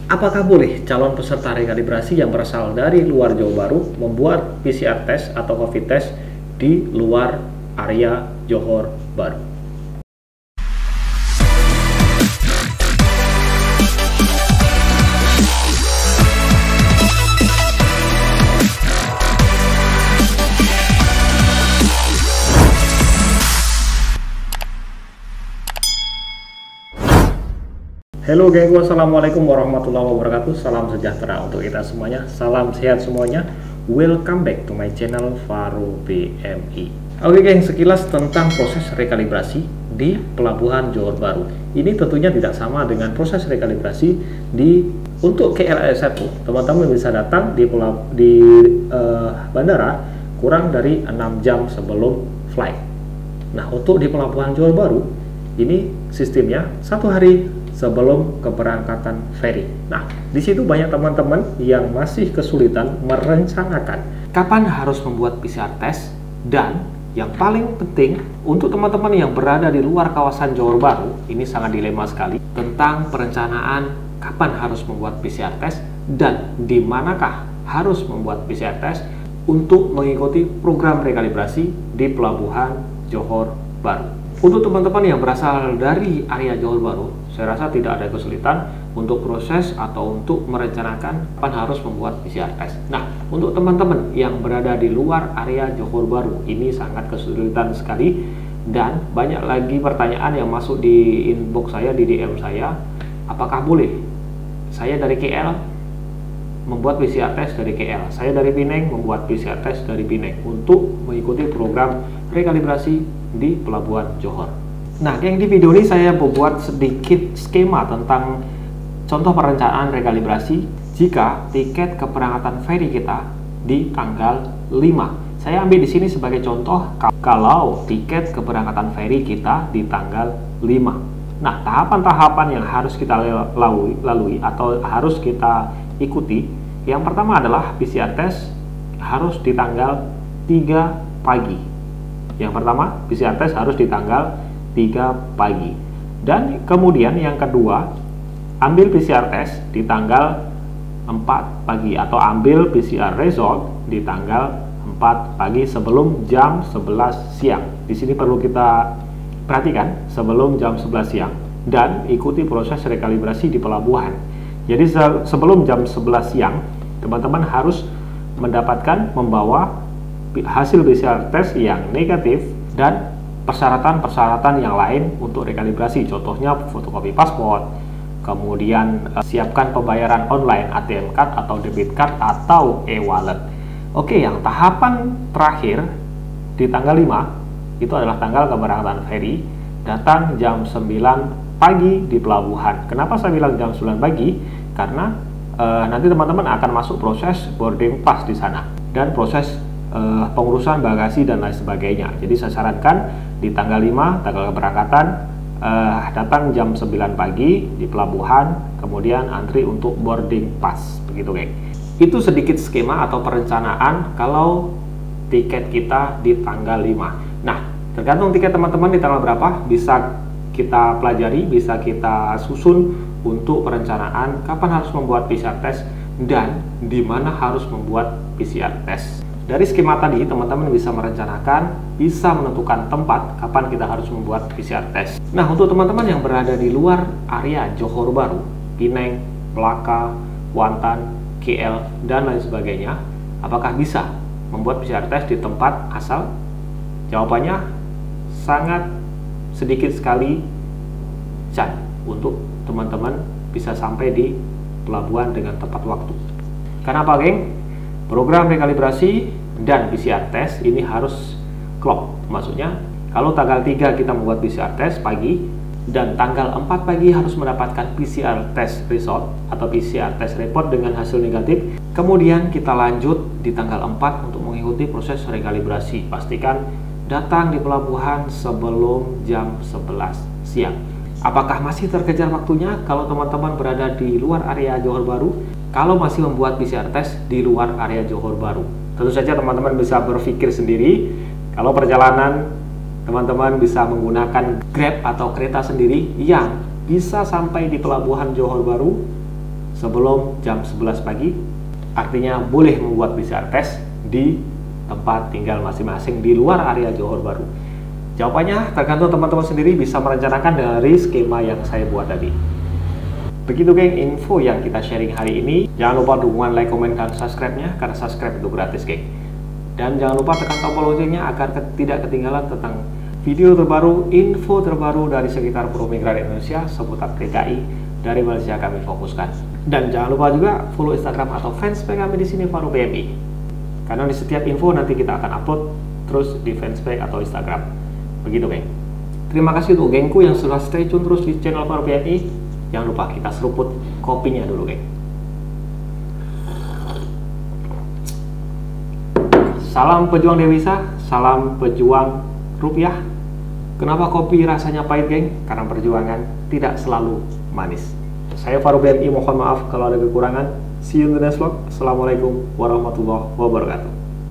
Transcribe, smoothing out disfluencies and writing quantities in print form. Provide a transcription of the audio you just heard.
Apakah boleh calon peserta rekalibrasi yang berasal dari luar Jawa Baru membuat PCR test atau COVID test di luar area Johor Baru? Halo gengku, assalamualaikum warahmatullahi wabarakatuh. Salam sejahtera untuk kita semuanya. Salam sehat semuanya. Welcome back to my channel Faro BMI. Oke geng, sekilas tentang proses rekalibrasi di Pelabuhan Johor Baru. Ini tentunya tidak sama dengan proses rekalibrasi untuk KLIA1. Teman-teman bisa datang di bandara kurang dari 6 jam sebelum flight. Nah, untuk di Pelabuhan Johor Baru ini sistemnya 1 hari sebelum keberangkatan ferry. Nah, di situ banyak teman-teman yang masih kesulitan merencanakan kapan harus membuat PCR test, dan yang paling penting untuk teman-teman yang berada di luar kawasan Johor Baru, ini sangat dilema sekali tentang perencanaan kapan harus membuat PCR test dan di manakah harus membuat PCR test untuk mengikuti program rekalibrasi di Pelabuhan Johor Baru. Untuk teman-teman yang berasal dari area Johor Baru, saya rasa tidak ada kesulitan untuk proses atau untuk merencanakan kapan harus membuat PCR test. Nah, untuk teman-teman yang berada di luar area Johor Baru, ini sangat kesulitan sekali dan banyak lagi pertanyaan yang masuk di inbox saya, di DM saya. Apakah boleh saya dari KL membuat PCR test dari KL, saya dari Pineng membuat PCR test dari Pineng untuk mengikuti program rekalibrasi di Pelabuhan Johor. Nah, yang di video ini saya membuat sedikit skema tentang contoh perencanaan rekalibrasi jika tiket keberangkatan ferry kita di tanggal 5. Saya ambil di sini sebagai contoh kalau tiket keberangkatan ferry kita di tanggal 5. Nah, tahapan-tahapan yang harus kita lalui atau harus kita ikuti, yang pertama adalah PCR test harus di tanggal 3 pagi. Yang pertama, PCR test harus di tanggal 3 pagi. Dan kemudian yang kedua, ambil PCR test di tanggal 4 pagi atau ambil PCR result di tanggal 4 pagi sebelum jam 11 siang. Di sini perlu kita perhatikan sebelum jam 11 siang dan ikuti proses rekalibrasi di pelabuhan. Jadi sebelum jam 11 siang, teman-teman harus membawa hasil PCR test yang negatif dan persyaratan-persyaratan yang lain untuk rekalibrasi. Contohnya fotokopi paspor, kemudian siapkan pembayaran online, ATM card atau debit card atau e-wallet. Oke, yang tahapan terakhir di tanggal 5 itu adalah tanggal keberangkatan ferry, datang jam 9 pagi di pelabuhan. Kenapa saya bilang jam 9 pagi? Karena nanti teman-teman akan masuk proses boarding pass di sana dan proses pengurusan bagasi dan lain sebagainya. Jadi saya sarankan di tanggal 5, tanggal keberangkatan, datang jam 9 pagi di pelabuhan, kemudian antri untuk boarding pass, begitu geng. Itu sedikit skema atau perencanaan kalau tiket kita di tanggal 5. Nah, tergantung tiket teman-teman di tanggal berapa, bisa kita pelajari, bisa kita susun untuk perencanaan kapan harus membuat PCR test dan di mana harus membuat PCR test. Dari skema tadi, teman-teman bisa merencanakan, bisa menentukan tempat kapan kita harus membuat PCR test. Nah, untuk teman-teman yang berada di luar area Johor Baru, Pineng, Melaka, Kuantan, KL, dan lain sebagainya, apakah bisa membuat PCR test di tempat asal? Jawabannya sangat sedikit sekali chance untuk teman-teman bisa sampai di pelabuhan dengan tepat waktu. Kenapa, geng? Program rekalibrasi dan PCR test ini harus klop. Maksudnya, kalau tanggal 3 kita membuat PCR test pagi dan tanggal 4 pagi harus mendapatkan PCR test result atau PCR test report dengan hasil negatif, kemudian kita lanjut di tanggal 4 untuk mengikuti proses rekalibrasi. Pastikan datang di pelabuhan sebelum jam 11 siang. Apakah masih terkejar waktunya kalau teman-teman berada di luar area Johor Baru? Kalau masih membuat PCR test di luar area Johor Baru, tentu saja teman-teman bisa berpikir sendiri. Kalau perjalanan, teman-teman bisa menggunakan Grab atau kereta sendiri yang bisa sampai di Pelabuhan Johor Baru sebelum jam 11 pagi, artinya boleh membuat PCR test di tempat tinggal masing-masing di luar area Johor Bahru. Jawabannya tergantung teman-teman sendiri bisa merencanakan dari skema yang saya buat tadi. Begitu geng info yang kita sharing hari ini. Jangan lupa dukungan like, komen, dan subscribe-nya, karena subscribe itu gratis geng. Dan jangan lupa tekan tombol loncengnya agar tidak ketinggalan tentang video terbaru, info terbaru dari sekitar Pulau Migran Indonesia seputar TKI dari Malaysia kami fokuskan. Dan jangan lupa juga follow Instagram atau fanspage kami di sini Faru BMI. Karena di setiap info nanti kita akan upload terus di fanspage atau Instagram. Begitu geng. Terima kasih untuk gengku yang sudah stay tune terus di channel Faru BMI. Jangan lupa kita seruput kopinya dulu geng. Salam pejuang devisa, salam pejuang rupiah. Kenapa kopi rasanya pahit geng? Karena perjuangan tidak selalu manis. Saya Faru BMI, mohon maaf kalau ada kekurangan. See you in the next vlog. Assalamualaikum warahmatullahi wabarakatuh.